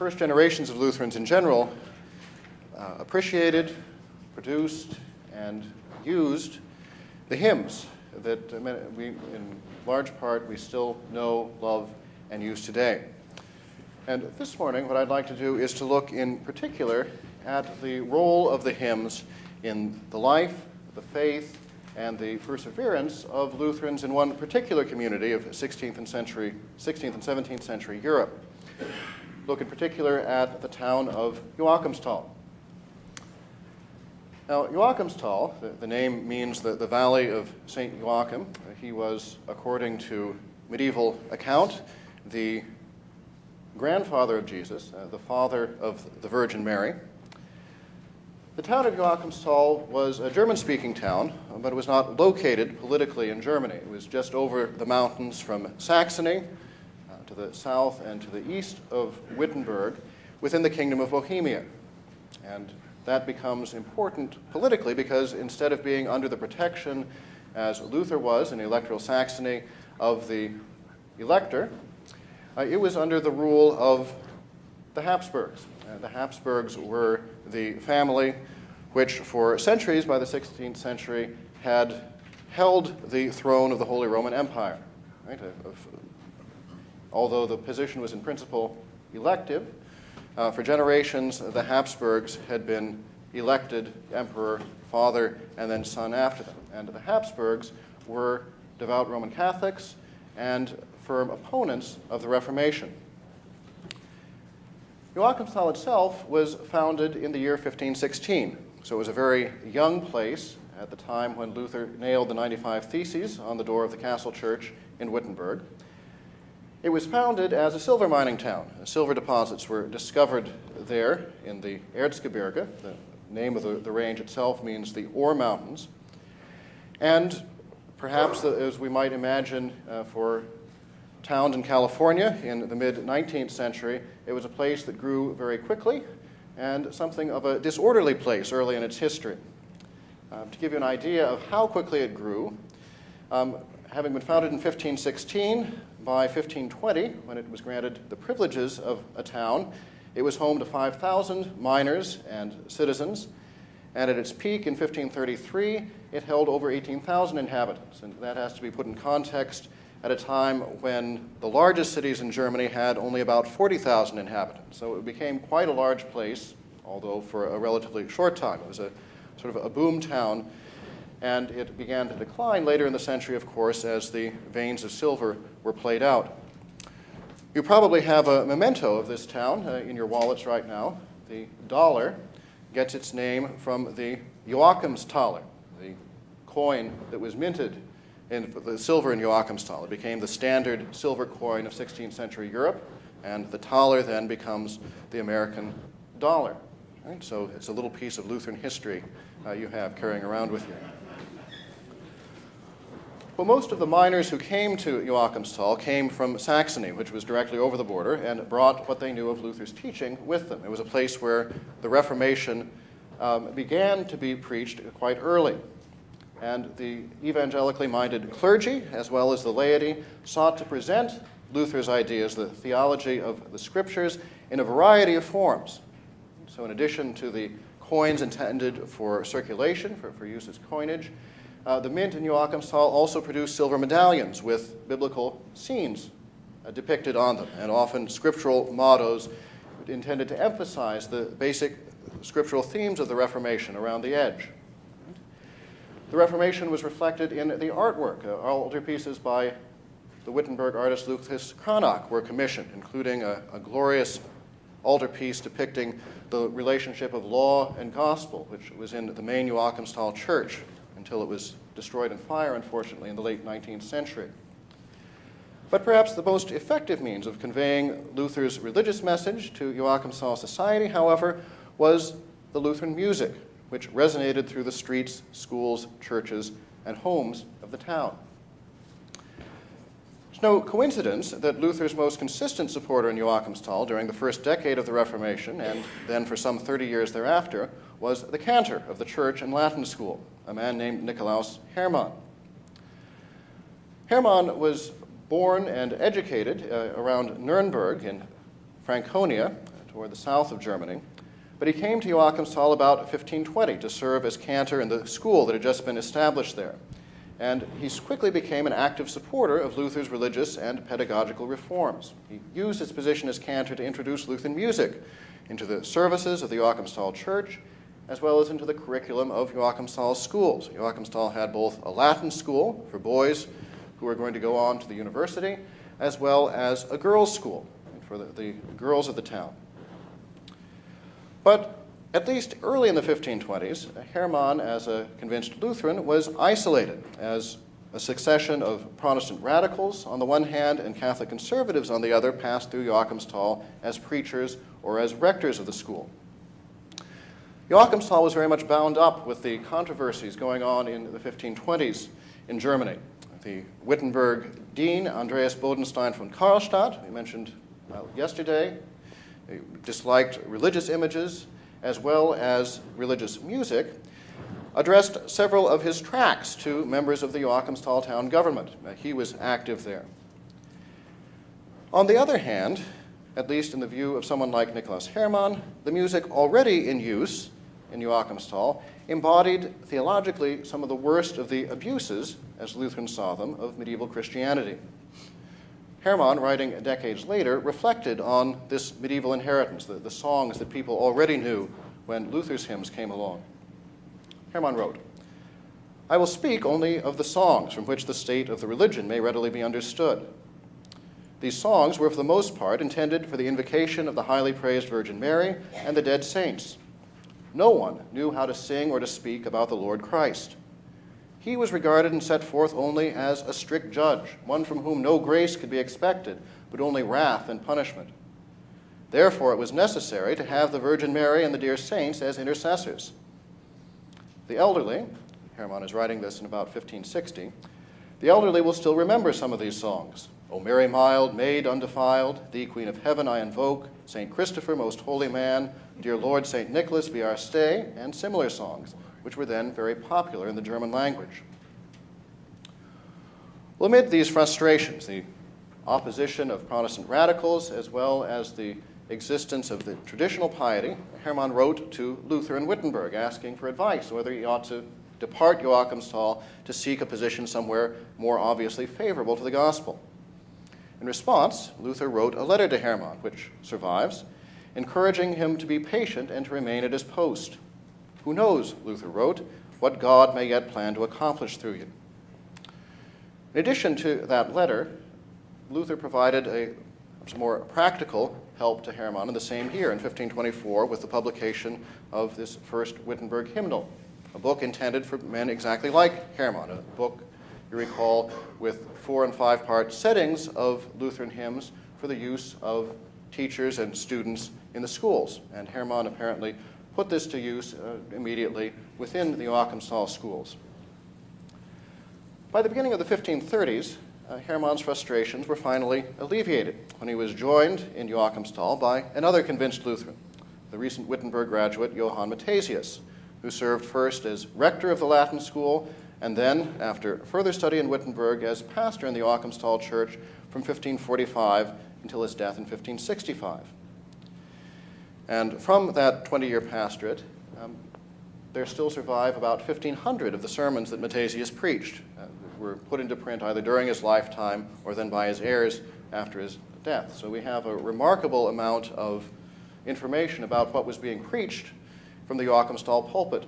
first generations of Lutherans in general appreciated, produced, and used the hymns that we, in large part, we still know, love, and use today. And this morning, what I'd like to do is to look in particular at the role of the hymns in the life, the faith, and the perseverance of Lutherans in one particular community of 16th and 17th century Europe. Look in particular at the town of Joachimsthal. Now, Joachimsthal, the name means the Valley of St. Joachim. He was, according to medieval account, the grandfather of Jesus, the father of the Virgin Mary. The town of Joachimsthal was a German-speaking town, but it was not located politically in Germany. It was just over the mountains from Saxony to the south and to the east of Wittenberg within the Kingdom of Bohemia. And that becomes important politically because instead of being under the protection, as Luther was in electoral Saxony, of the elector, it was under the rule of the Habsburgs. The Habsburgs were the family which for centuries, by the 16th century, had held the throne of the Holy Roman Empire. Right? Although the position was in principle elective, for generations the Habsburgs had been elected emperor, father, and then son after them. And the Habsburgs were devout Roman Catholics and firm opponents of the Reformation. Joachimsthal itself was founded in the year 1516, so it was a very young place at the time when Luther nailed the 95 Theses on the door of the castle church in Wittenberg. It was founded as a silver mining town. Silver deposits were discovered there in the Erzgebirge. The name of the range itself means the ore mountains. And perhaps, as we might imagine for towns in California in the mid-19th century, it was a place that grew very quickly and something of a disorderly place early in its history. To give you an idea of how quickly it grew, having been founded in 1516, by 1520, when it was granted the privileges of a town, it was home to 5,000 miners and citizens, and at its peak in 1533, it held over 18,000 inhabitants, and that has to be put in context at a time when the largest cities in Germany had only about 40,000 inhabitants. So it became quite a large place, although for a relatively short time. It was a sort of a boom town, and it began to decline later in the century, of course, as the veins of silver were played out. You probably have a memento of this town in your wallets right now. The dollar gets its name from the Joachimsthaler, the coin that was minted in the silver in Joachimsthal. It became the standard silver coin of 16th century Europe, and the thaler then becomes the American dollar. Right? So it's a little piece of Lutheran history you have carrying around with you. Well, most of the miners who came to Joachimsthal came from Saxony, which was directly over the border, and brought what they knew of Luther's teaching with them. It was a place where the Reformation began to be preached quite early. And the evangelically minded clergy, as well as the laity, sought to present Luther's ideas, the theology of the Scriptures, in a variety of forms. So in addition to the coins intended for circulation, for use as coinage, the mint in Joachimsthal also produced silver medallions with biblical scenes depicted on them, and often scriptural mottos intended to emphasize the basic scriptural themes of the Reformation around the edge. The Reformation was reflected in the artwork. Altarpieces by the Wittenberg artist Lucas Cranach were commissioned, including a glorious altarpiece depicting the relationship of law and gospel, which was in the main Joachimsthal church until it was destroyed in fire, unfortunately, in the late 19th century. But perhaps the most effective means of conveying Luther's religious message to Joachimsthal society, however, was the Lutheran music, which resonated through the streets, schools, churches, and homes of the town. It's no coincidence that Luther's most consistent supporter in Joachimsthal during the first decade of the Reformation, and then for some 30 years thereafter, was the cantor of the church and Latin school, a man named Nikolaus Hermann. Hermann was born and educated around Nuremberg in Franconia, toward the south of Germany, but he came to Joachimsthal about 1520 to serve as cantor in the school that had just been established there. And he quickly became an active supporter of Luther's religious and pedagogical reforms. He used his position as cantor to introduce Lutheran music into the services of the Joachimsthal Church, as well as into the curriculum of Joachimsthal's schools. Joachimsthal had both a Latin school for boys who were going to go on to the university, as well as a girls' school for the girls of the town. But at least early in the 1520s, Hermann, as a convinced Lutheran, was isolated as a succession of Protestant radicals on the one hand and Catholic conservatives on the other passed through Joachimsthal as preachers or as rectors of the school. Joachimsthal was very much bound up with the controversies going on in the 1520s in Germany. The Wittenberg dean, Andreas Bodenstein von Karlstadt, we mentioned yesterday, disliked religious images as well as religious music, addressed several of his tracts to members of the Joachimsthal town government. He was active there. On the other hand, at least in the view of someone like Nicholas Hermann, the music already in use in Joachimsthal embodied theologically some of the worst of the abuses, as Lutherans saw them, of medieval Christianity. Hermann, writing decades later, reflected on this medieval inheritance, the songs that people already knew when Luther's hymns came along. Hermann wrote, "I will speak only of the songs from which the state of the religion may readily be understood. These songs were for the most part intended for the invocation of the highly praised Virgin Mary and the dead saints. No one knew how to sing or to speak about the Lord Christ. He was regarded and set forth only as a strict judge, one from whom no grace could be expected, but only wrath and punishment. Therefore it was necessary to have the Virgin Mary and the dear saints as intercessors. The elderly," Hermann is writing this in about 1560, "the elderly will still remember some of these songs. O Mary mild, maid undefiled, thee Queen of Heaven I invoke, Saint Christopher, most holy man, dear Lord Saint Nicholas be our stay," and similar songs, which were then very popular in the German language. Well, amid these frustrations, the opposition of Protestant radicals, as well as the existence of the traditional piety, Hermann wrote to Luther in Wittenberg asking for advice whether he ought to depart Joachimsthal to seek a position somewhere more obviously favorable to the gospel. In response, Luther wrote a letter to Hermann, which survives, encouraging him to be patient and to remain at his post. "Who knows," Luther wrote, "what God may yet plan to accomplish through you." In addition to that letter, Luther provided a more practical help to Hermann in the same year, in 1524, with the publication of this first Wittenberg hymnal, a book intended for men exactly like Hermann, a book, you recall, with 4- and 5-part settings of Lutheran hymns for the use of teachers and students in the schools. And Hermann apparently put this to use immediately within the Joachimsthal schools. By the beginning of the 1530s, Hermann's frustrations were finally alleviated when he was joined in Joachimsthal by another convinced Lutheran, the recent Wittenberg graduate Johann Mathesius, who served first as rector of the Latin school and then, after further study in Wittenberg, as pastor in the Joachimsthal church from 1545 until his death in 1565. And from that 20-year pastorate, there still survive about 1,500 of the sermons that Mathesius preached, were put into print either during his lifetime or then by his heirs after his death. So we have a remarkable amount of information about what was being preached from the Joachimsthal pulpit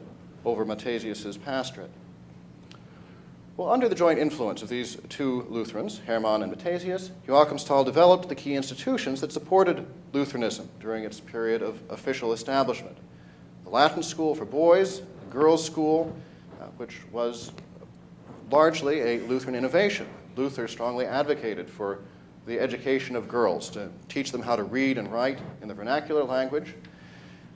over Mathesius's pastorate. Well, under the joint influence of these two Lutherans, Hermann and Mathesius, Joachimsthal developed the key institutions that supported Lutheranism during its period of official establishment. The Latin school for boys, the girls' school, which was largely a Lutheran innovation. Luther strongly advocated for the education of girls, to teach them how to read and write in the vernacular language.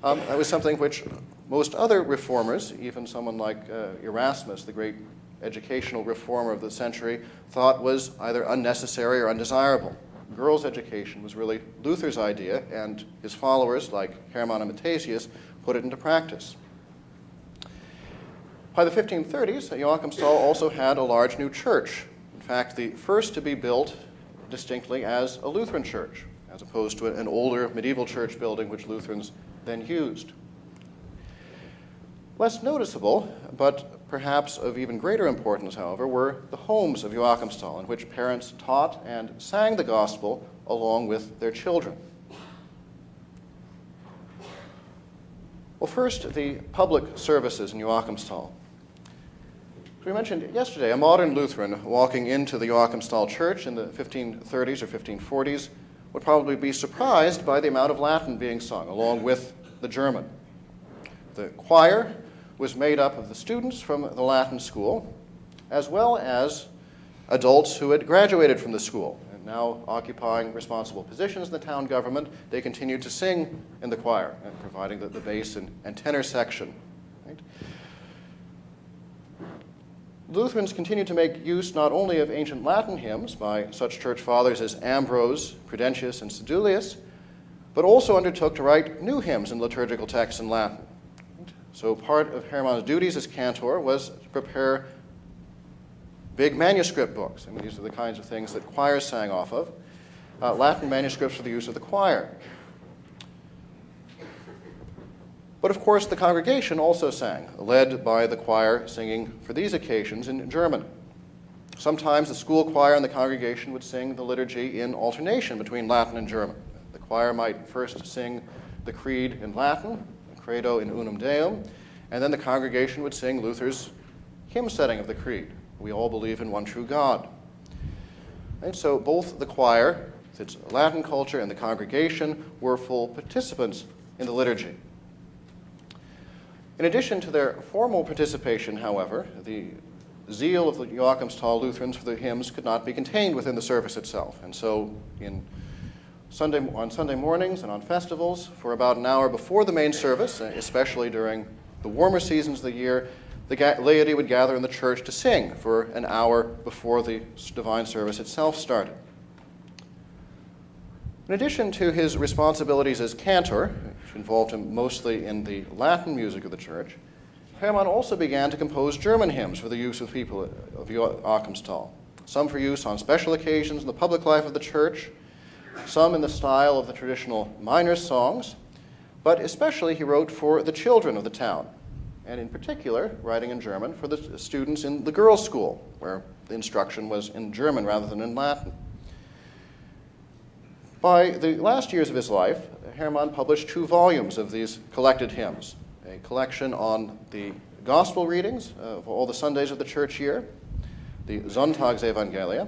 That was something which most other reformers, even someone like Erasmus, the great educational reformer of the century, thought was either unnecessary or undesirable. Girls' education was really Luther's idea, and his followers, like Hermann and Mathesius, put it into practice. By the 1530s, Joachimsthal also had a large new church. In fact, the first to be built distinctly as a Lutheran church. as opposed to an older medieval church building which Lutherans then used. Less noticeable, but perhaps of even greater importance, however, were the homes of Joachimsthal, in which parents taught and sang the gospel along with their children. Well, first, the public services in Joachimsthal. As we mentioned yesterday, a modern Lutheran walking into the Joachimsthal church in the 1530s or 1540s would probably be surprised by the amount of Latin being sung, along with the German. The choir was made up of the students from the Latin school, as well as adults who had graduated from the school and now occupying responsible positions in the town government. They continued to sing in the choir, providing the bass and tenor section. Right? Lutherans continued to make use not only of ancient Latin hymns by such church fathers as Ambrose, Prudentius, and Sedulius, but also undertook to write new hymns and liturgical texts in Latin. So part of Hermann's duties as cantor was to prepare big manuscript books. I mean, these are the kinds of things that choirs sang off of. Latin manuscripts for the use of the choir. But of course, the congregation also sang, led by the choir singing for these occasions in German. Sometimes the school choir and the congregation would sing the liturgy in alternation between Latin and German. The choir might first sing the creed in Latin, Credo in Unum Deum, and then the congregation would sing Luther's hymn setting of the creed. We all believe in one true God. And so both the choir, with its Latin culture, and the congregation were full participants in the liturgy. In addition to their formal participation, however, the zeal of the Joachimsthal Lutherans for the hymns could not be contained within the service itself. And so on Sunday mornings and on festivals, for about an hour before the main service, especially during the warmer seasons of the year, the laity would gather in the church to sing for an hour before the divine service itself started. In addition to his responsibilities as cantor, which involved him mostly in the Latin music of the church, Hermann also began to compose German hymns for the use of people of Joachimsthal, some for use on special occasions in the public life of the church, some in the style of the traditional minor songs, but especially he wrote for the children of the town, and in particular, writing in German for the students in the girls' school, where the instruction was in German rather than in Latin. By the last years of his life, Hermann published 2 volumes of these collected hymns, a collection on the gospel readings of all the Sundays of the church year, the Sonntagsevangelia,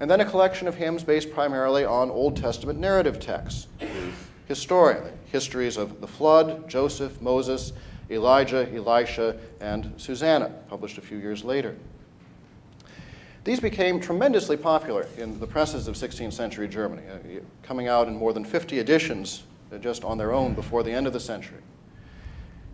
and then a collection of hymns based primarily on Old Testament narrative texts, the histories of the flood, Joseph, Moses, Elijah, Elisha, and Susanna, published a few years later. These became tremendously popular in the presses of 16th century Germany, coming out in more than 50 editions just on their own before the end of the century.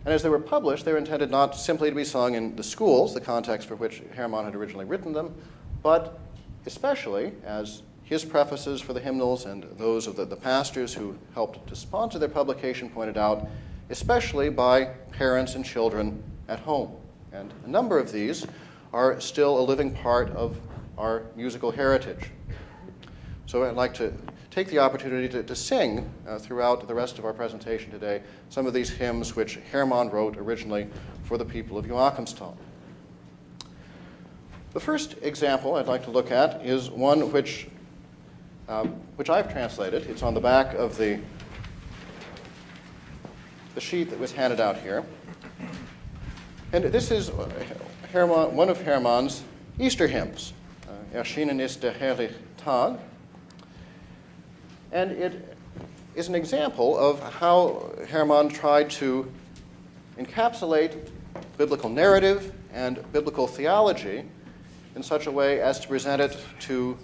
And as they were published, they were intended not simply to be sung in the schools, the context for which Hermann had originally written them, but especially as his prefaces for the hymnals and those of the pastors who helped to sponsor their publication pointed out, especially by parents and children at home. And a number of these are still a living part of our musical heritage. So I'd like to take the opportunity to sing throughout the rest of our presentation today some of these hymns which Hermann wrote originally for the people of Joachimsthal. The first example I'd like to look at is one which I've translated. It's on the back of the sheet that was handed out here. And this is one of Hermann's Easter hymns, Erschienen ist der Herrliche Tag. And it is an example of how Hermann tried to encapsulate biblical narrative and biblical theology in such a way as to present it to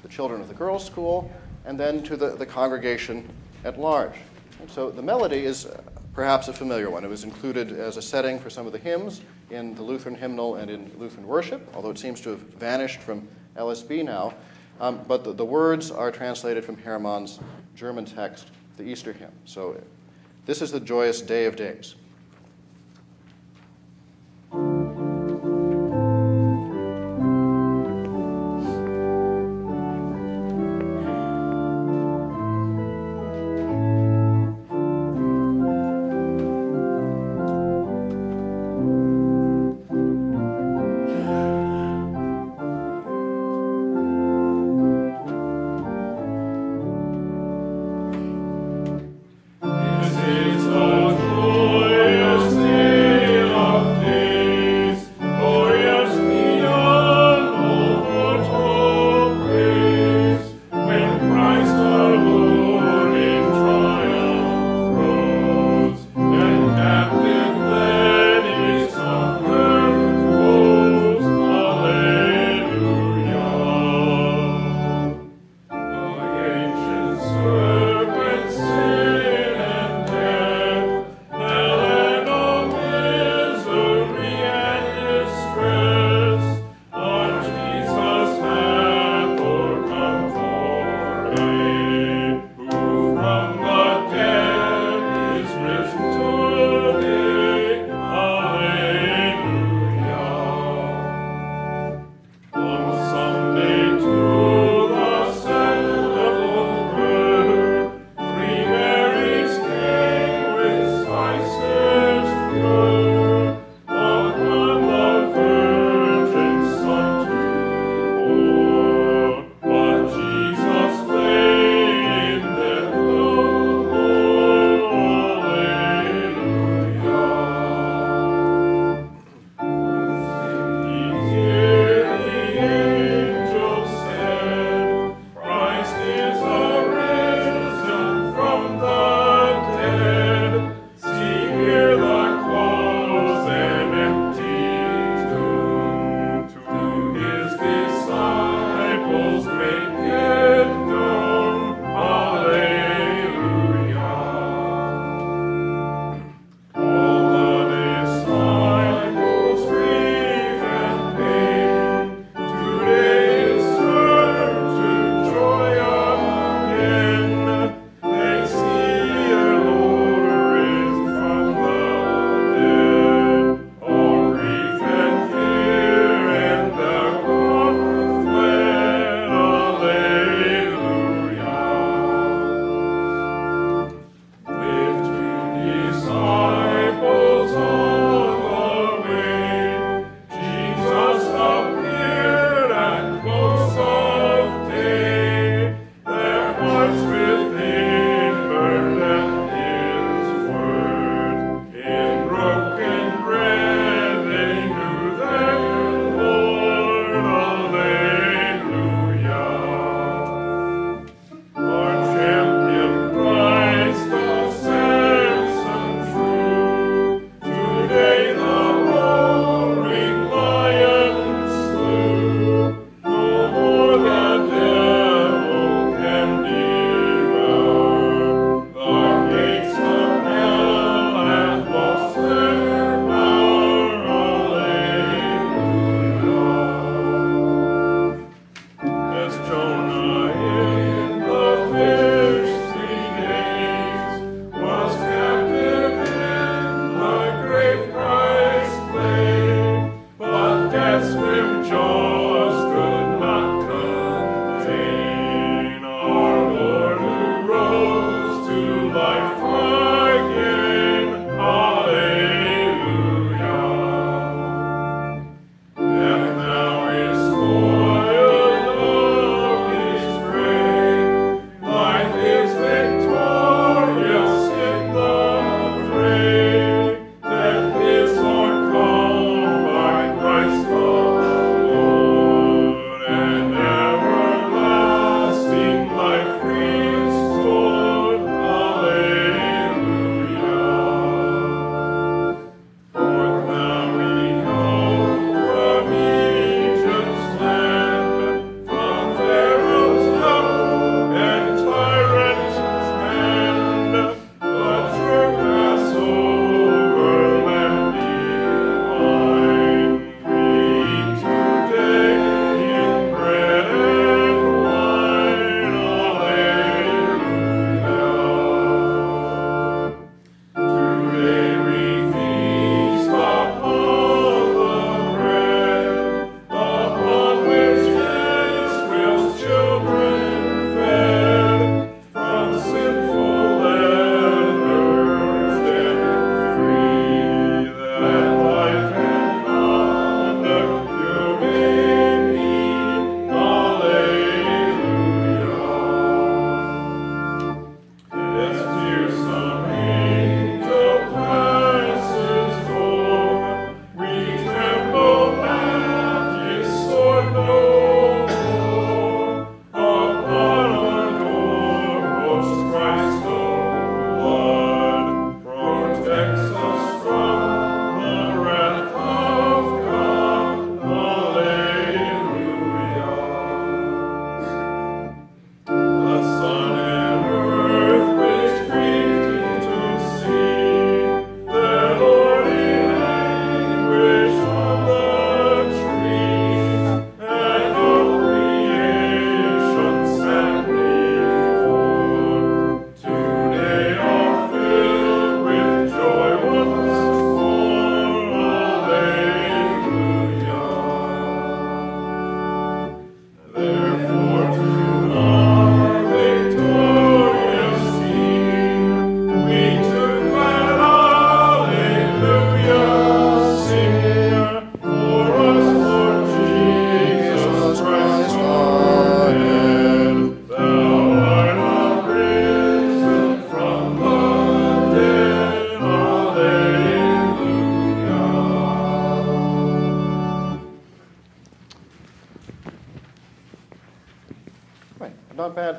the children of the girls' school and then to the congregation at large. And so the melody is perhaps a familiar one. It was included as a setting for some of the hymns in the Lutheran hymnal and in Lutheran worship, although it seems to have vanished from LSB now. But the words are translated from Hermann's German text, the Easter hymn. So this is the joyous day of days.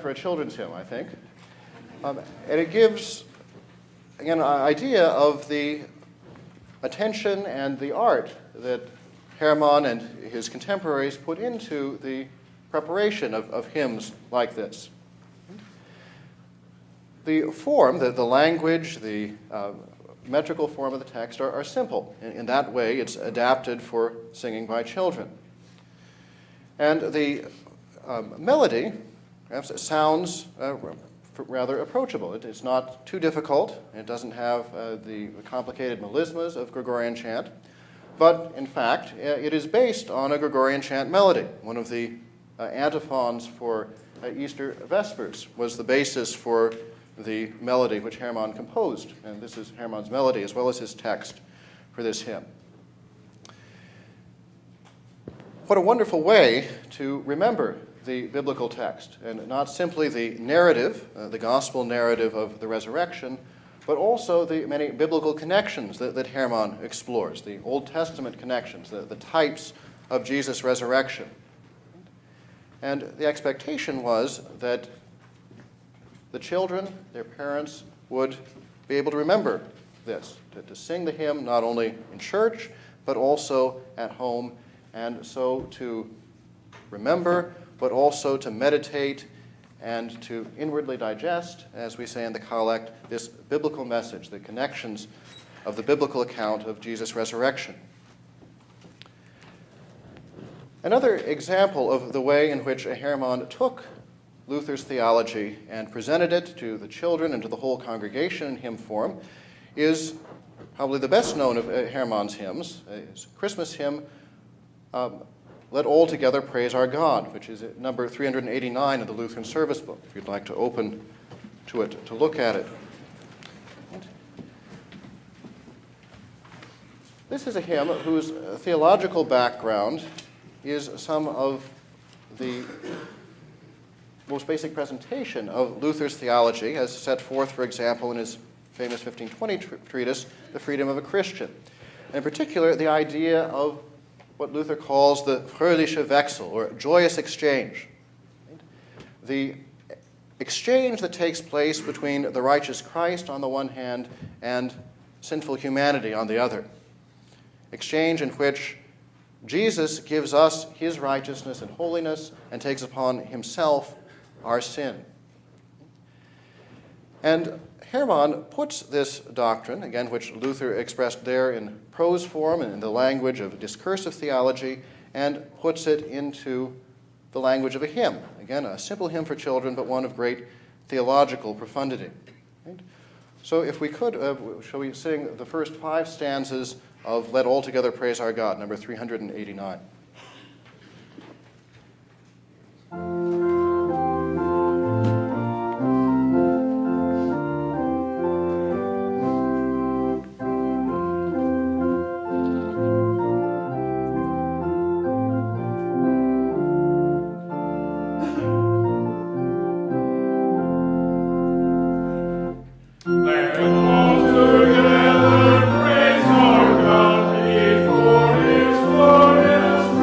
for a children's hymn, I think. And it gives, again, an idea of the attention and the art that Hermann and his contemporaries put into the preparation of hymns like this. The form, the language, the metrical form of the text are simple. In that way, it's adapted for singing by children. And the melody sounds rather approachable. It's not too difficult. It doesn't have the complicated melismas of Gregorian chant. But, in fact, it is based on a Gregorian chant melody. One of the antiphons for Easter Vespers was the basis for the melody which Hermann composed. And this is Hermann's melody as well as his text for this hymn. What a wonderful way to remember the biblical text, and not simply the narrative, the gospel narrative of the resurrection, but also the many biblical connections that Hermann explores, the Old Testament connections, the types of Jesus' resurrection. And the expectation was that the children, their parents, would be able to remember this, to sing the hymn not only in church, but also at home, and so to remember, but also to meditate and to inwardly digest, as we say in the collect, this biblical message, the connections of the biblical account of Jesus' resurrection. Another example of the way in which Hermann took Luther's theology and presented it to the children and to the whole congregation in hymn form is probably the best known of Hermann's hymns, his Christmas hymn, Let All Together Praise Our God, which is at number 389 of the Lutheran Service Book, if you'd like to open to it to look at it. This is a hymn whose theological background is some of the most basic presentation of Luther's theology, as set forth, for example, in his famous 1520 treatise, The Freedom of a Christian. And in particular, the idea of what Luther calls the fröhliche Wechsel, or joyous exchange. The exchange that takes place between the righteous Christ on the one hand and sinful humanity on the other. Exchange in which Jesus gives us his righteousness and holiness and takes upon himself our sin. And Hermann puts this doctrine, again, which Luther expressed there in prose form and in the language of discursive theology, and puts it into the language of a hymn. Again, a simple hymn for children, but one of great theological profundity. Right? So if we could, shall we sing the first 5 stanzas of Let All Together Praise Our God, number 389. Together praise our God before his glorious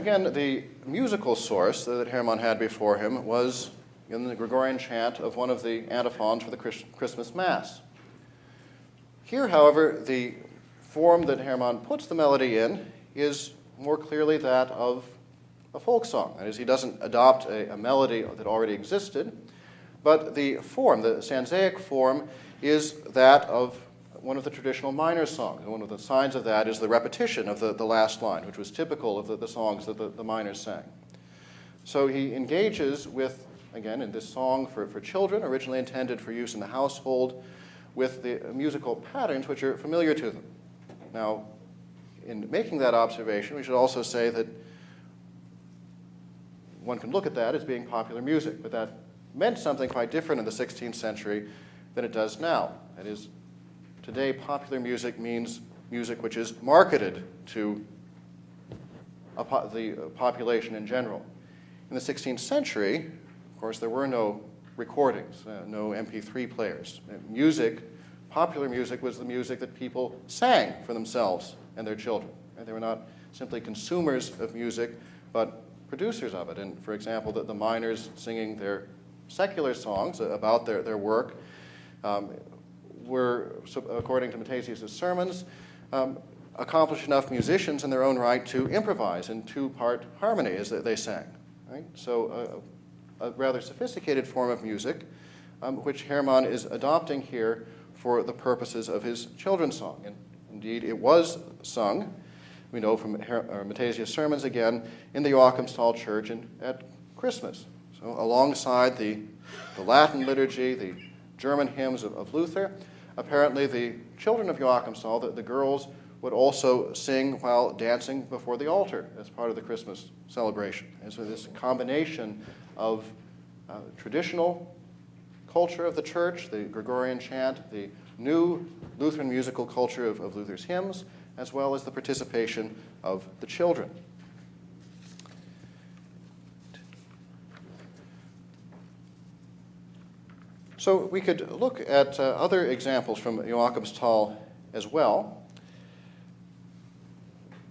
again, the musical source that Hermann had before him was in the Gregorian chant of one of the antiphons for the Christmas Mass. Here, however, the form that Hermann puts the melody in is more clearly that of a folk song. That is, he doesn't adopt a melody that already existed, but the form, the stanzaic form, is that of one of the traditional minor songs. And one of the signs of that is the repetition of the last line, which was typical of the songs that the miners sang. So he engages with, again, in this song for children, originally intended for use in the household, with the musical patterns which are familiar to them. Now, in making that observation, we should also say that one can look at that as being popular music, but that meant something quite different in the 16th century than it does now. That is, today popular music means music which is marketed to the population in general. In the 16th century, of course, there were no recordings, no MP3 players. Popular music was the music that people sang for themselves and their children. They were not simply consumers of music, but producers of it. And for example, the miners singing their secular songs about their work were, according to Matthesius' sermons, accomplished enough musicians in their own right to improvise in two-part harmony as they sang. Right? So a rather sophisticated form of music, which Hermann is adopting here for the purposes of his children's song. And indeed, it was sung, we know from Matthesius' sermons again, in the Joachimsthal church at Christmas. So alongside the Latin liturgy, the German hymns of Luther, apparently the children of Joachimsthal, the girls, would also sing while dancing before the altar as part of the Christmas celebration. And so this combination of traditional culture of the church, the Gregorian chant, the new Lutheran musical culture of Luther's hymns, as well as the participation of the children. So we could look at other examples from Joachimsthal as well.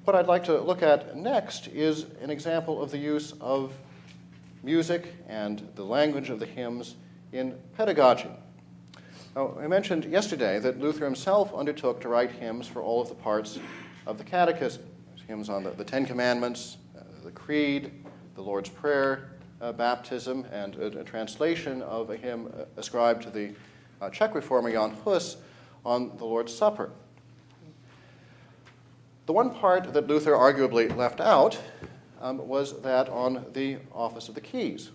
What I'd like to look at next is an example of the use of music and the language of the hymns in pedagogy. Now, I mentioned yesterday that Luther himself undertook to write hymns for all of the parts of the Catechism. There's hymns on the Ten Commandments, the Creed, the Lord's Prayer, baptism, and a translation of a hymn ascribed to the Czech reformer Jan Hus on the Lord's Supper. The one part that Luther arguably left out was that on the office of the keys.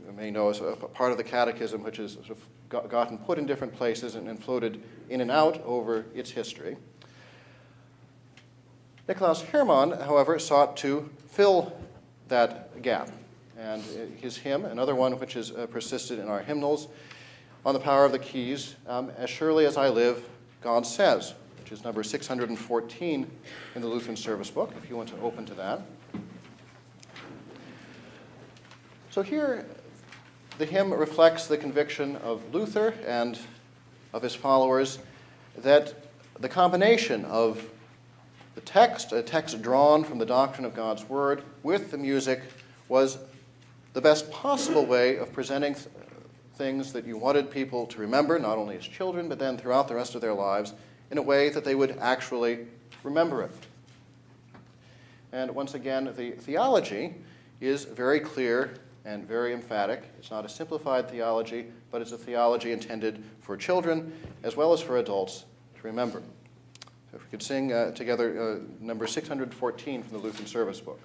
You may know as a part of the Catechism which has sort of gotten put in different places and floated in and out over its history. Nikolaus Hermann, however, sought to fill that gap. And his hymn, another one which has persisted in our hymnals, on the power of the keys, As Surely as I Live, God Says, which is number 614 in the Lutheran Service Book, if you want to open to that. So here, the hymn reflects the conviction of Luther and of his followers that the combination of the text, a text drawn from the doctrine of God's Word, with the music was the best possible way of presenting things that you wanted people to remember, not only as children, but then throughout the rest of their lives, in a way that they would actually remember it. And once again, the theology is very clear and very emphatic. It's not a simplified theology, but it's a theology intended for children as well as for adults to remember. So if we could sing together number 614 from the Lutheran Service Book.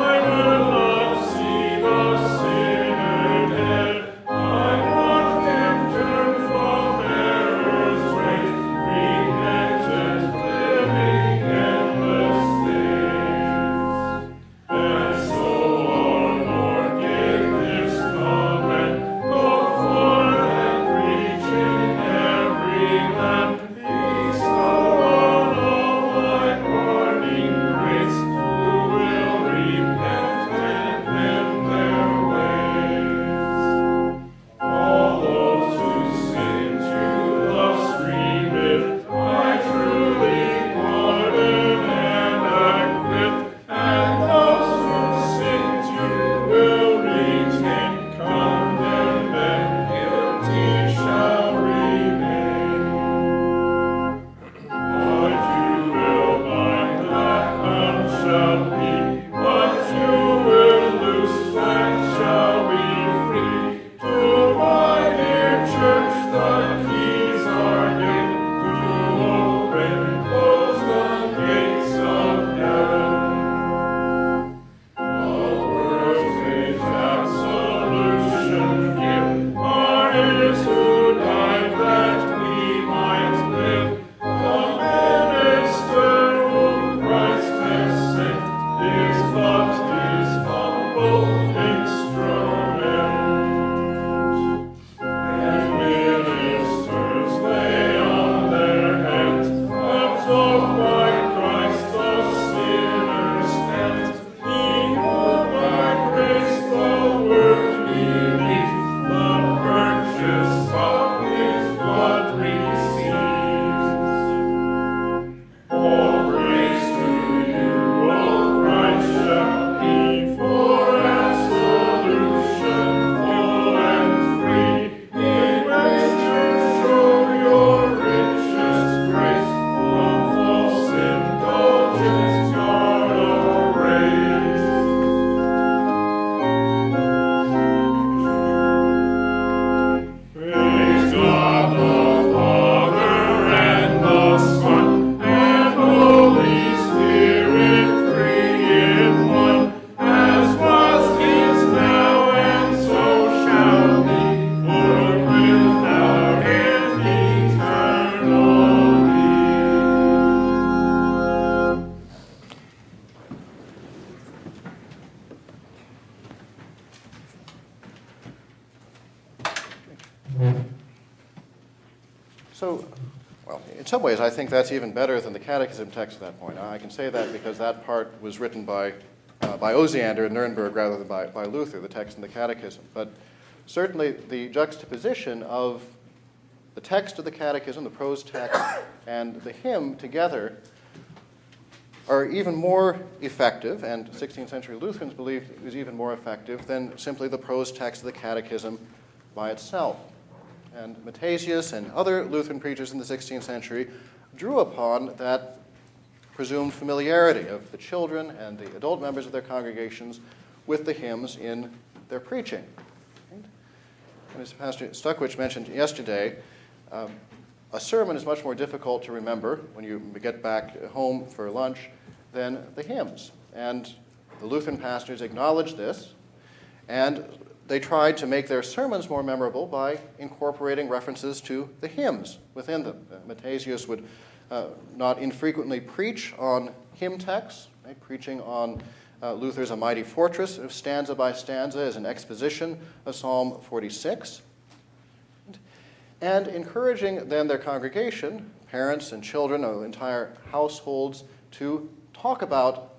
I will not see In some ways, I think that's even better than the catechism text at that point. I can say that because that part was written by Osiander in Nuremberg rather than by Luther, the text in the catechism. But certainly the juxtaposition of the text of the catechism, the prose text, and the hymn together are even more effective, and 16th century Lutherans believed it was even more effective than simply the prose text of the catechism by itself. And Matthesius and other Lutheran preachers in the 16th century drew upon that presumed familiarity of the children and the adult members of their congregations with the hymns in their preaching. And as Pastor Stuckwich mentioned yesterday, a sermon is much more difficult to remember when you get back home for lunch than the hymns. And the Lutheran pastors acknowledged this, and they tried to make their sermons more memorable by incorporating references to the hymns within them. Matthesius would not infrequently preach on hymn texts, right? Preaching on Luther's A Mighty Fortress, stanza by stanza, as an exposition of Psalm 46. And encouraging then their congregation, parents and children of entire households, to talk about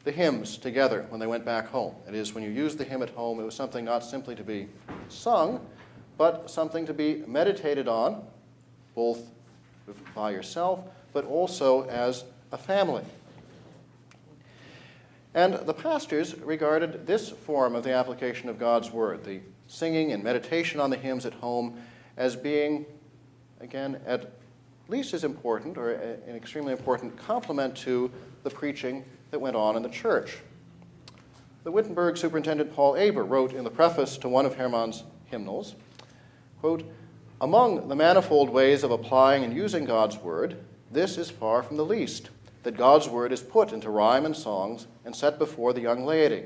the hymns together when they went back home. That is, when you used the hymn at home, it was something not simply to be sung, but something to be meditated on, both by yourself, but also as a family. And the pastors regarded this form of the application of God's Word, the singing and meditation on the hymns at home, as being, again, at least as important, or an extremely important complement to the preaching that went on in the church. The Wittenberg superintendent Paul Aber wrote in the preface to one of Hermann's hymnals, quote, "Among the manifold ways of applying and using God's Word, this is far from the least, that God's Word is put into rhyme and songs and set before the young laity,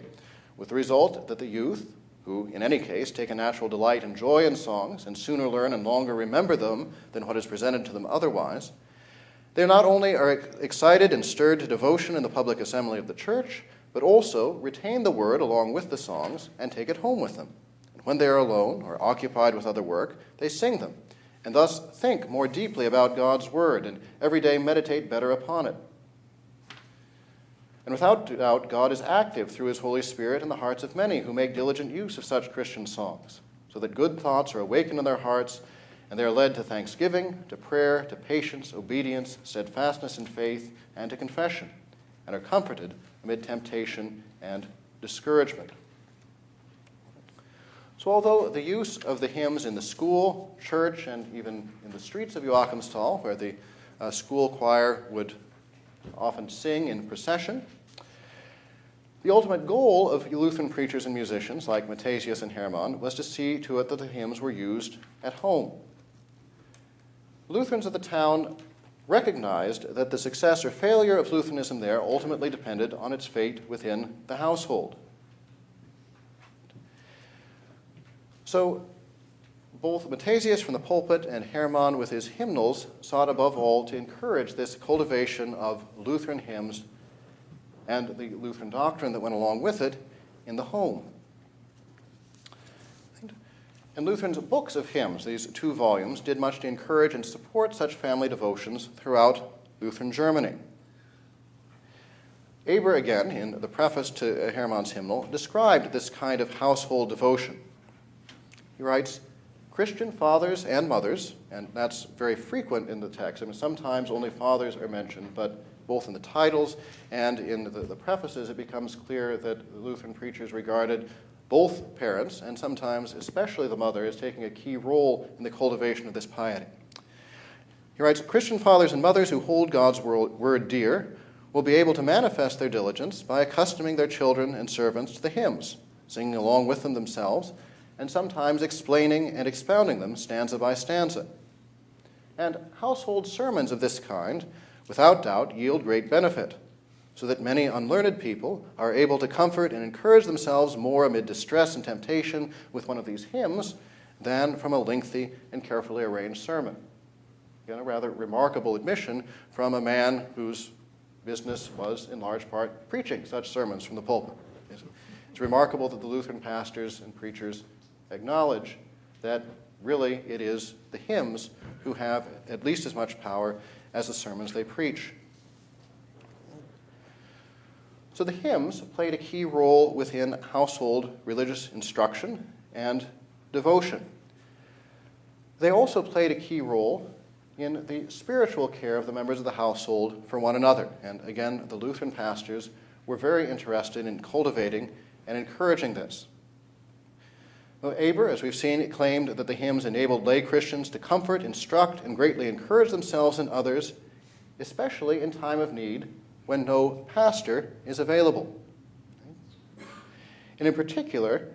with the result that the youth, who in any case take a natural delight and joy in songs and sooner learn and longer remember them than what is presented to them otherwise, they not only are excited and stirred to devotion in the public assembly of the church, but also retain the word along with the songs and take it home with them. And when they are alone or occupied with other work, they sing them, and thus think more deeply about God's word and every day meditate better upon it. And without doubt, God is active through his Holy Spirit in the hearts of many who make diligent use of such Christian songs, so that good thoughts are awakened in their hearts, and they are led to thanksgiving, to prayer, to patience, obedience, steadfastness in faith, and to confession, and are comforted amid temptation and discouragement." So although the use of the hymns in the school, church, and even in the streets of Joachimsthal, where the school choir would often sing in procession, the ultimate goal of Lutheran preachers and musicians like Matthesius and Hermann was to see to it that the hymns were used at home. Lutherans of the town recognized that the success or failure of Lutheranism there ultimately depended on its fate within the household. So both Matthesius from the pulpit and Hermann with his hymnals sought above all to encourage this cultivation of Lutheran hymns and the Lutheran doctrine that went along with it in the home. And Lutherans' books of hymns, these 2 volumes, did much to encourage and support such family devotions throughout Lutheran Germany. Aber, again, in the preface to Hermann's hymnal, described this kind of household devotion. He writes, "Christian fathers and mothers," and that's very frequent in the text. I mean, sometimes only fathers are mentioned, but both in the titles and in the prefaces, it becomes clear that the Lutheran preachers regarded both parents, and sometimes especially the mother, as taking a key role in the cultivation of this piety. He writes, "Christian fathers and mothers who hold God's word dear will be able to manifest their diligence by accustoming their children and servants to the hymns, singing along with them themselves, and sometimes explaining and expounding them stanza by stanza. And household sermons of this kind, without doubt, yield great benefit, so that many unlearned people are able to comfort and encourage themselves more amid distress and temptation with one of these hymns than from a lengthy and carefully arranged sermon." Again, a rather remarkable admission from a man whose business was, in large part, preaching such sermons from the pulpit. It's remarkable that the Lutheran pastors and preachers acknowledge that really it is the hymns who have at least as much power as the sermons they preach. So the hymns played a key role within household religious instruction and devotion. They also played a key role in the spiritual care of the members of the household for one another. And again, the Lutheran pastors were very interested in cultivating and encouraging this. Well, Aber, as we've seen, claimed that the hymns enabled lay Christians to comfort, instruct, and greatly encourage themselves and others, especially in time of need when no pastor is available. And in particular,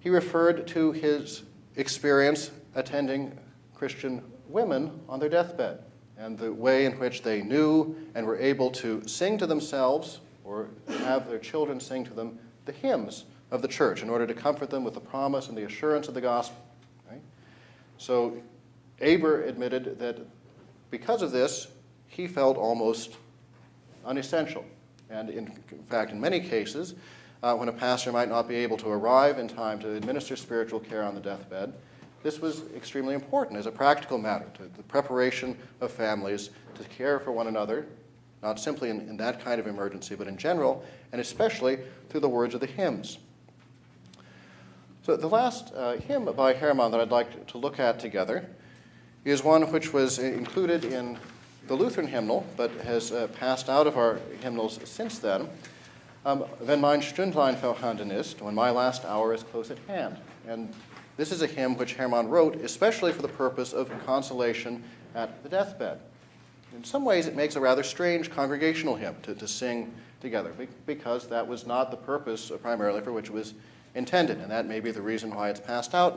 he referred to his experience attending Christian women on their deathbed and the way in which they knew and were able to sing to themselves or have their children sing to them the hymns of the church in order to comfort them with the promise and the assurance of the gospel. Right? So Aber admitted that because of this, he felt almost unessential. And in fact, in many cases, when a pastor might not be able to arrive in time to administer spiritual care on the deathbed, this was extremely important as a practical matter to the preparation of families to care for one another, not simply in that kind of emergency, but in general, and especially through the words of the hymns. So the last hymn by Hermann that I'd like to look at together is one which was included in the Lutheran hymnal, but has passed out of our hymnals since then. Wenn mein Stündlein vorhanden ist, when my last hour is close at hand. And this is a hymn which Hermann wrote especially for the purpose of consolation at the deathbed. In some ways, it makes a rather strange congregational hymn to sing together, because that was not the purpose primarily for which it was intended, and that may be the reason why it's passed out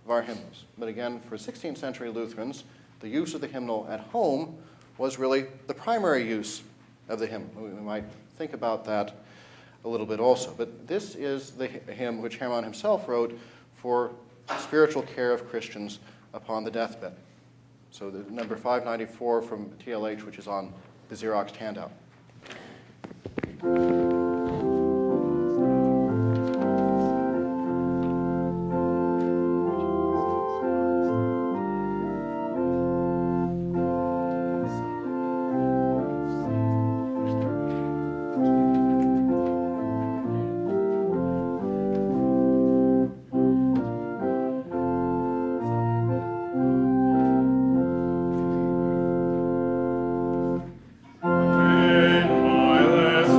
of our hymnals. But again, for 16th century Lutherans, the use of the hymnal at home was really the primary use of the hymn. We might think about that a little bit also. But this is the hymn which Hermann himself wrote for spiritual care of Christians upon the deathbed. So the number 594 from TLH, which is on the Xeroxed handout. When my last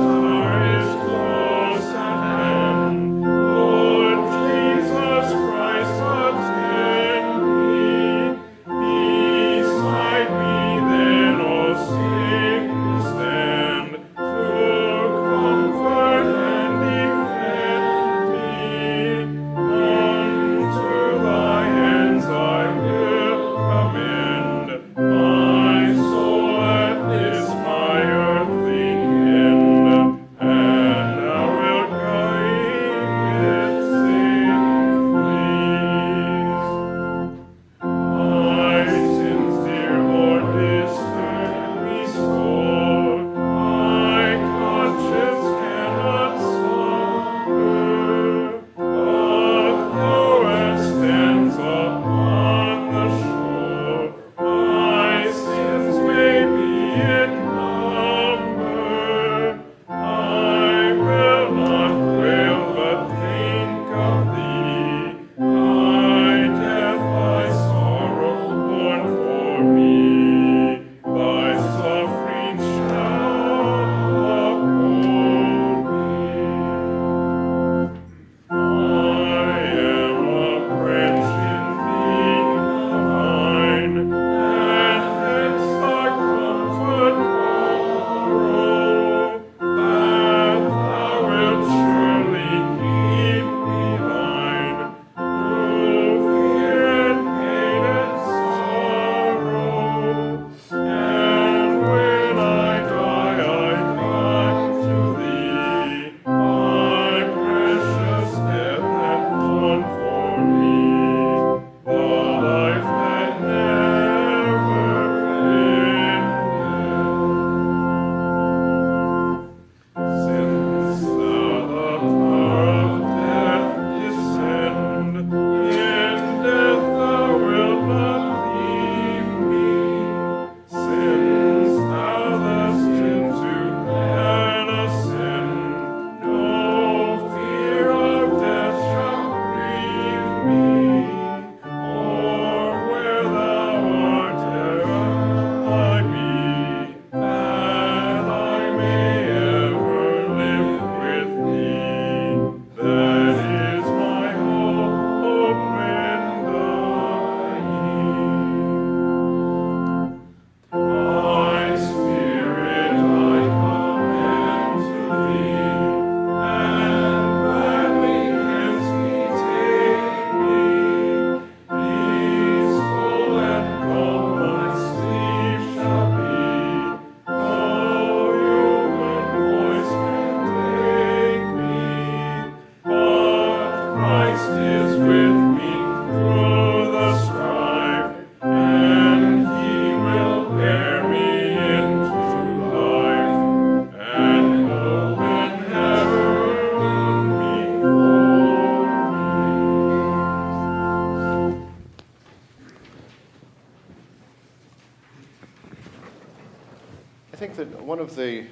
one of the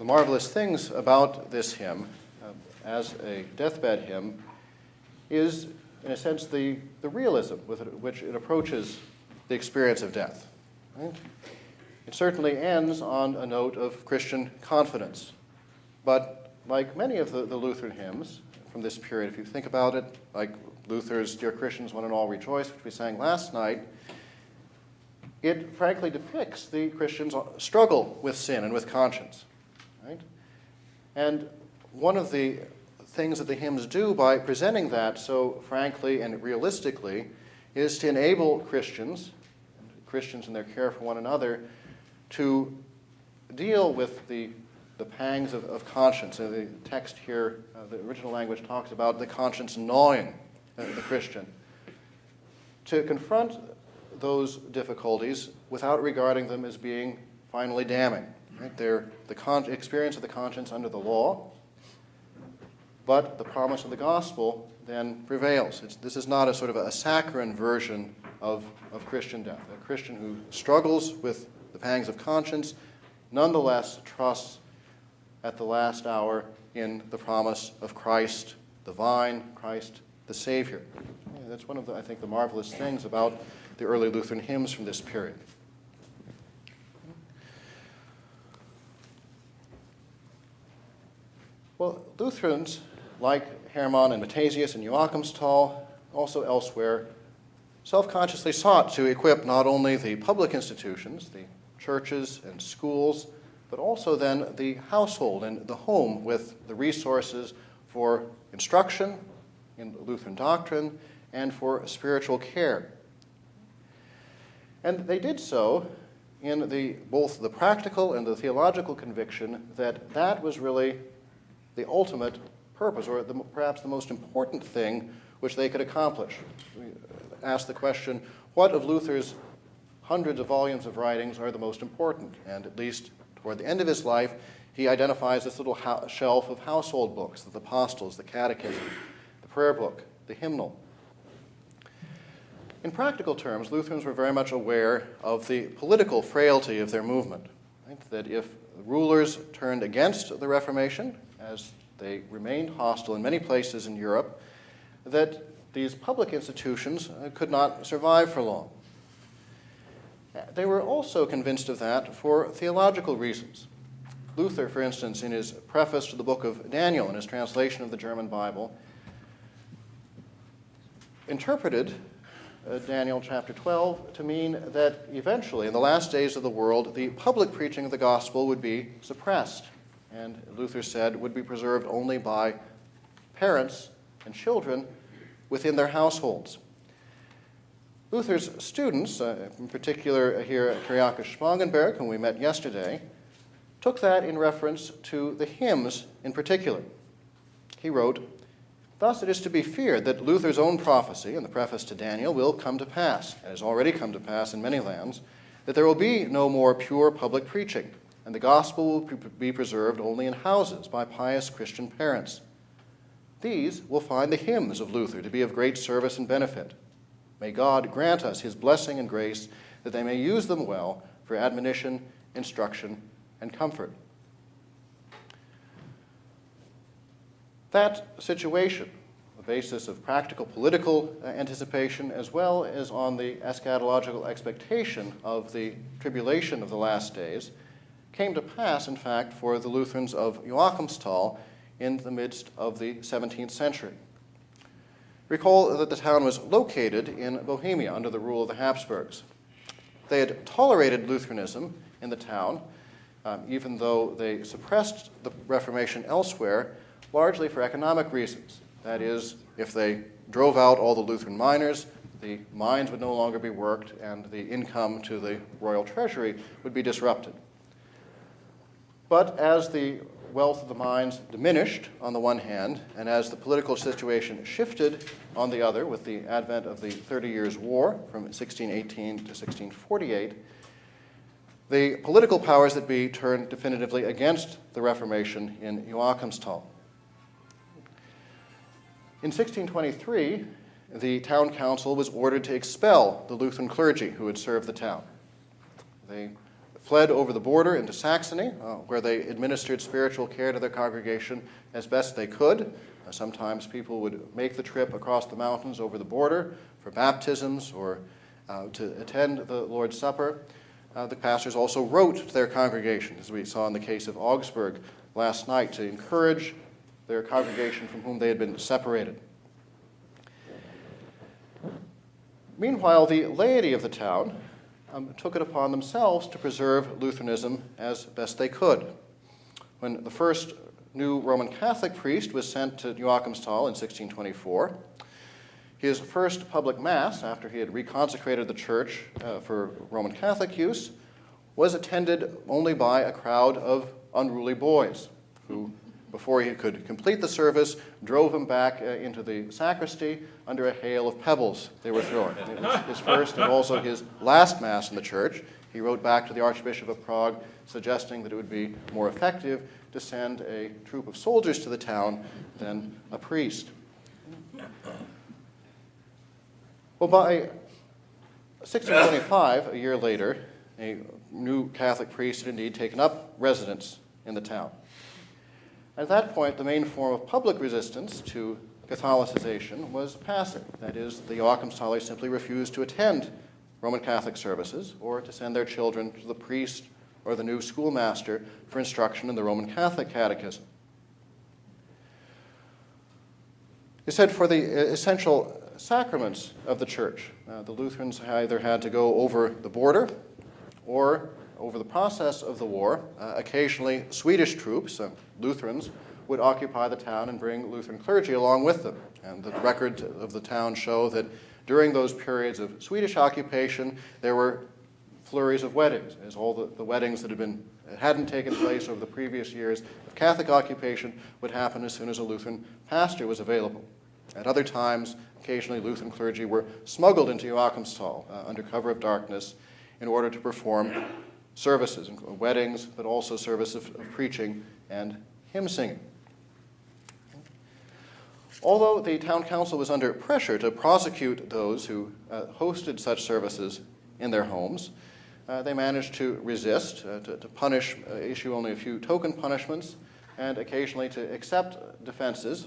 marvelous things about this hymn, as a deathbed hymn, is, in a sense, the realism with which it approaches the experience of death. Right? It certainly ends on a note of Christian confidence. But like many of the Lutheran hymns from this period, if you think about it, like Luther's Dear Christians, One and All Rejoice, which we sang last night, it frankly depicts the Christian's struggle with sin and with conscience. Right? And one of the things that the hymns do by presenting that so frankly and realistically is to enable Christians in their care for one another, to deal with the pangs of conscience. The text here, the original language talks about the conscience gnawing the Christian. To confront those difficulties without regarding them as being finally damning. Right? They're the experience of the conscience under the law, but the promise of the gospel then prevails. This is not a sort of a saccharine version of Christian death. A Christian who struggles with the pangs of conscience nonetheless trusts at the last hour in the promise of Christ the vine, Christ the Savior. That's one of I think, the marvelous things about the early Lutheran hymns from this period. Well, Lutherans, like Hermann and Mathesius and Joachimsthal, also elsewhere, self-consciously sought to equip not only the public institutions, the churches and schools, but also then the household and the home with the resources for instruction in Lutheran doctrine and for spiritual care. And they did so in both the practical and the theological conviction that that was really the ultimate purpose, or perhaps the most important thing which they could accomplish. We asked the question, what of Luther's hundreds of volumes of writings are the most important? And at least toward the end of his life, he identifies this little shelf of household books, the Apostles, the Catechism, the Prayer Book, the Hymnal. In practical terms, Lutherans were very much aware of the political frailty of their movement. Right? That if rulers turned against the Reformation, as they remained hostile in many places in Europe, that these public institutions could not survive for long. They were also convinced of that for theological reasons. Luther, for instance, in his preface to the book of Daniel, in his translation of the German Bible, interpreted Daniel chapter 12 to mean that eventually, in the last days of the world, the public preaching of the gospel would be suppressed, and Luther said would be preserved only by parents and children within their households. Luther's students, in particular here at Kyriakos Spangenberg, whom we met yesterday, took that in reference to the hymns in particular. He wrote, "Thus it is to be feared that Luther's own prophecy in the preface to Daniel will come to pass, and has already come to pass in many lands, that there will be no more pure public preaching, and the gospel will be preserved only in houses by pious Christian parents. These will find the hymns of Luther to be of great service and benefit. May God grant us his blessing and grace that they may use them well for admonition, instruction, and comfort." That situation, the basis of practical political anticipation, as well as on the eschatological expectation of the tribulation of the last days, came to pass, in fact, for the Lutherans of Joachimsthal in the midst of the 17th century. Recall that the town was located in Bohemia under the rule of the Habsburgs. They had tolerated Lutheranism in the town, even though they suppressed the Reformation elsewhere, largely for economic reasons. That is, if they drove out all the Lutheran miners, the mines would no longer be worked, and the income to the royal treasury would be disrupted. But as the wealth of the mines diminished on the one hand, and as the political situation shifted on the other with the advent of the 30 Years' War from 1618 to 1648, the political powers that be turned definitively against the Reformation in Joachimsthal. In 1623, the town council was ordered to expel the Lutheran clergy who had served the town. They fled over the border into Saxony, where they administered spiritual care to their congregation as best they could. Sometimes people would make the trip across the mountains over the border for baptisms or to attend the Lord's Supper. The pastors also wrote to their congregation, as we saw in the case of Augsburg last night, to encourage their congregation from whom they had been separated. Meanwhile, the laity of the town took it upon themselves to preserve Lutheranism as best they could. When the first new Roman Catholic priest was sent to Joachimsthal in 1624, his first public Mass, after he had reconsecrated the church for Roman Catholic use, was attended only by a crowd of unruly boys who, before he could complete the service, drove him back into the sacristy under a hail of pebbles they were throwing. It was his first and also his last Mass in the church. He wrote back to the Archbishop of Prague suggesting that it would be more effective to send a troop of soldiers to the town than a priest. Well, by 1625, a year later, a new Catholic priest had indeed taken up residence in the town. At that point, the main form of public resistance to Catholicization was passive. That is, the Joachimsthalers simply refused to attend Roman Catholic services or to send their children to the priest or the new schoolmaster for instruction in the Roman Catholic catechism. He said for the essential sacraments of the church, the Lutherans either had to go over the border or over the process of the war. Occasionally, Swedish troops, Lutherans, would occupy the town and bring Lutheran clergy along with them. And the records of the town show that during those periods of Swedish occupation, there were flurries of weddings, as all the weddings that hadn't taken place over the previous years of Catholic occupation would happen as soon as a Lutheran pastor was available. At other times, occasionally Lutheran clergy were smuggled into Joachimsthal under cover of darkness in order to perform services, weddings, but also service of preaching and hymn singing. Although the town council was under pressure to prosecute those who hosted such services in their homes, they managed to resist, to punish, issue only a few token punishments, and occasionally to accept defenses.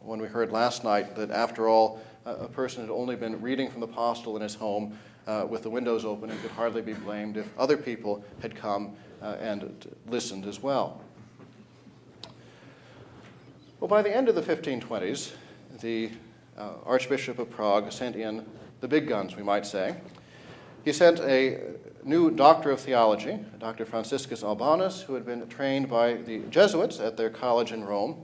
When we heard last night that, after all, a person had only been reading from the Apostle in his home with the windows open and could hardly be blamed if other people had come and listened as well. Well, by the end of the 1520s, the Archbishop of Prague sent in the big guns, we might say. He sent a new doctor of theology, Dr. Franciscus Albanus, who had been trained by the Jesuits at their college in Rome,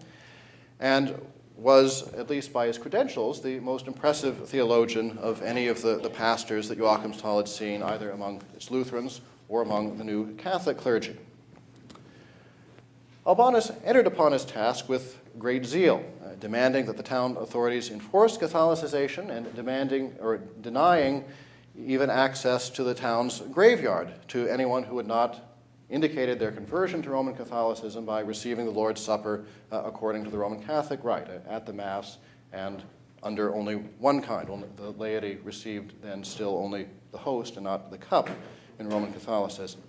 and was, at least by his credentials, the most impressive theologian of any of the pastors that Joachimsthal had seen, either among its Lutherans or among the new Catholic clergy. Albanus entered upon his task with great zeal, demanding that the town authorities enforce Catholicization and denying even access to the town's graveyard to anyone who had not indicated their conversion to Roman Catholicism by receiving the Lord's Supper according to the Roman Catholic rite, at the Mass and under only one kind. The laity received then still only the host and not the cup in Roman Catholicism.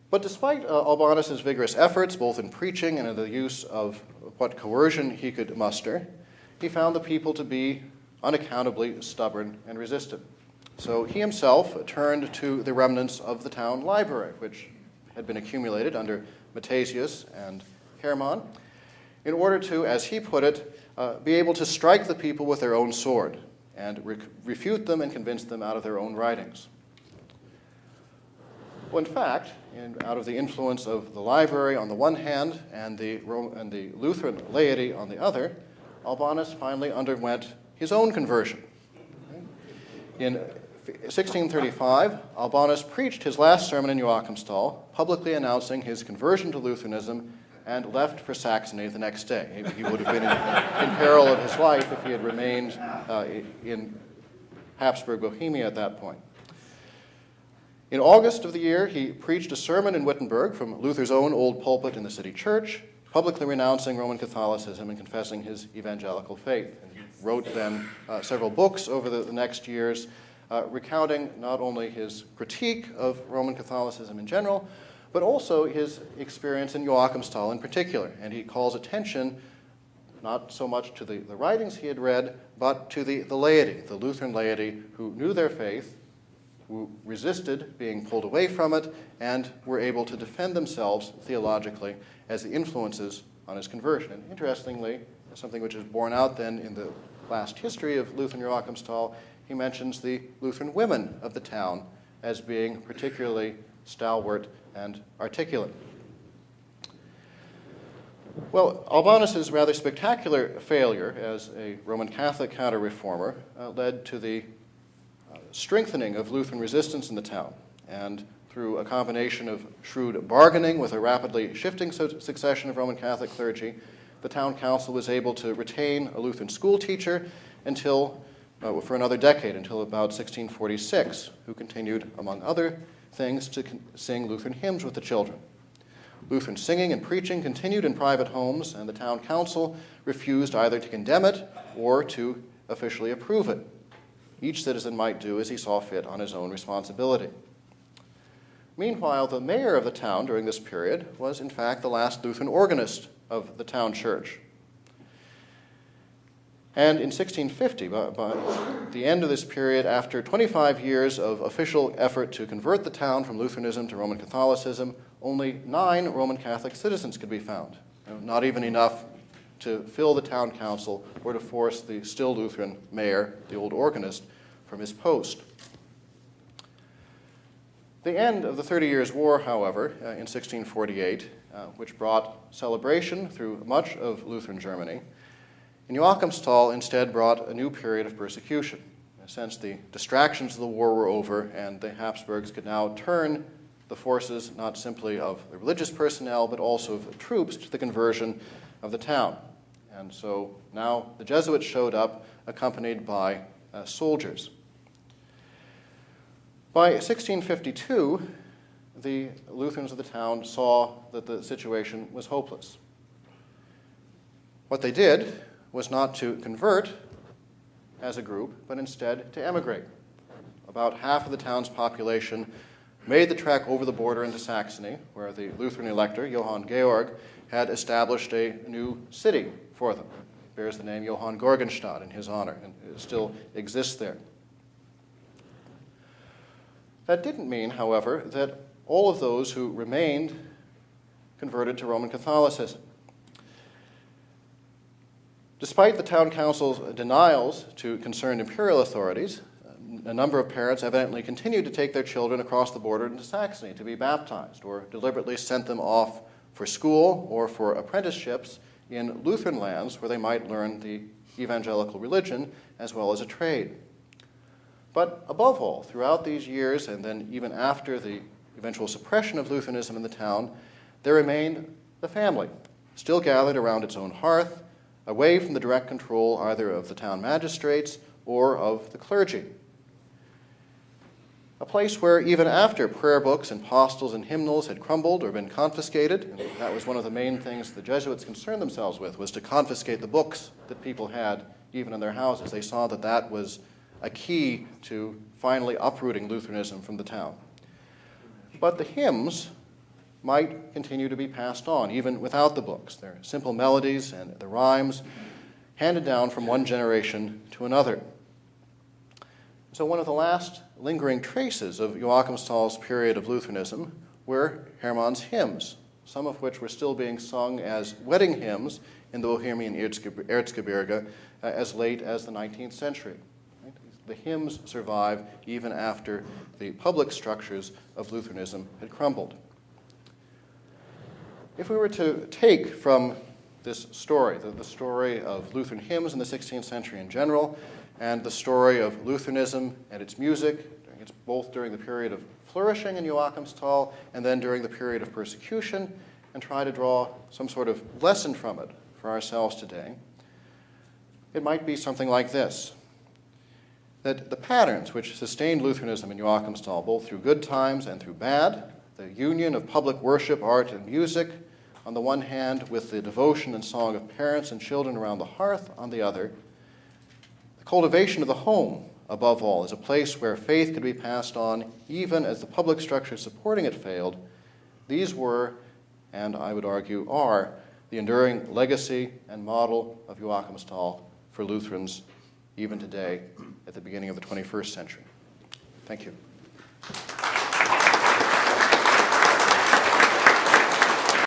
But despite Albanus' vigorous efforts, both in preaching and in the use of what coercion he could muster, he found the people to be unaccountably stubborn and resistant. So he himself turned to the remnants of the town library, which had been accumulated under Mathesius and Hermann, in order to, as he put it, be able to strike the people with their own sword and refute them and convince them out of their own writings. Well, in fact, out of the influence of the library on the one hand and the Lutheran laity on the other, Albanus finally underwent his own conversion. In 1635, Albanus preached his last sermon in Joachimsthal, publicly announcing his conversion to Lutheranism, and left for Saxony the next day. He would have been in peril of his life if he had remained in Habsburg Bohemia at that point. In August of the year, he preached a sermon in Wittenberg from Luther's own old pulpit in the city church, publicly renouncing Roman Catholicism and confessing his evangelical faith. And he wrote then several books over the next years, recounting not only his critique of Roman Catholicism in general, but also his experience in Joachimsthal in particular. And he calls attention not so much to the writings he had read, but to the laity, the Lutheran laity, who knew their faith, who resisted being pulled away from it, and were able to defend themselves theologically as the influences on his conversion. And interestingly, something which is borne out then in the last history of Lutheran Joachimsthal, he mentions the Lutheran women of the town as being particularly stalwart and articulate. Well, Albanus's rather spectacular failure as a Roman Catholic counter-reformer led to the strengthening of Lutheran resistance in the town. And through a combination of shrewd bargaining with a rapidly shifting succession of Roman Catholic clergy, the town council was able to retain a Lutheran school teacher for another decade, until about 1646, who continued, among other things, to sing Lutheran hymns with the children. Lutheran singing and preaching continued in private homes, and the town council refused either to condemn it or to officially approve it. Each citizen might do as he saw fit on his own responsibility. Meanwhile, the mayor of the town during this period was, in fact, the last Lutheran organist of the town church. And in 1650, by the end of this period, after 25 years of official effort to convert the town from Lutheranism to Roman Catholicism, only 9 Roman Catholic citizens could be found. Not even enough to fill the town council or to force the still Lutheran mayor, the old organist, from his post. The end of the 30 Years' War, however, in 1648, which brought celebration through much of Lutheran Germany, in Joachimsthal instead brought a new period of persecution. In a sense, the distractions of the war were over, and the Habsburgs could now turn the forces not simply of the religious personnel, but also of the troops to the conversion of the town. And so now the Jesuits showed up, accompanied by soldiers. By 1652, the Lutherans of the town saw that the situation was hopeless. What they did was not to convert as a group, but instead to emigrate. About half of the town's population made the trek over the border into Saxony, where the Lutheran elector, Johann Georg, had established a new city for them. It bears the name Johann Georgenstadt in his honor, and it still exists there. That didn't mean, however, that all of those who remained converted to Roman Catholicism. Despite the town council's denials to concerned imperial authorities, a number of parents evidently continued to take their children across the border into Saxony to be baptized, or deliberately sent them off for school or for apprenticeships in Lutheran lands where they might learn the evangelical religion as well as a trade. But above all, throughout these years, and then even after the eventual suppression of Lutheranism in the town, there remained the family, still gathered around its own hearth, away from the direct control either of the town magistrates or of the clergy. A place where even after prayer books and postils and hymnals had crumbled or been confiscated, and that was one of the main things the Jesuits concerned themselves with, was to confiscate the books that people had even in their houses. They saw that that was a key to finally uprooting Lutheranism from the town. But the hymns might continue to be passed on, even without the books. Their simple melodies and the rhymes handed down from one generation to another. So one of the last lingering traces of Joachimsthal's period of Lutheranism were Hermann's hymns, some of which were still being sung as wedding hymns in the Bohemian Erzgebirge as late as the 19th century. The hymns survive even after the public structures of Lutheranism had crumbled. If we were to take from this story, the story of Lutheran hymns in the 16th century in general, and the story of Lutheranism and its music, both during the period of flourishing in Joachimsthal and then during the period of persecution, and try to draw some sort of lesson from it for ourselves today, it might be something like this: that the patterns which sustained Lutheranism in Joachimsthal, both through good times and through bad, the union of public worship, art, and music, on the one hand, with the devotion and song of parents and children around the hearth on the other, the cultivation of the home, above all, as a place where faith could be passed on even as the public structure supporting it failed, these were, and I would argue are, the enduring legacy and model of Joachimsthal for Lutherans even today at the beginning of the 21st century. Thank you.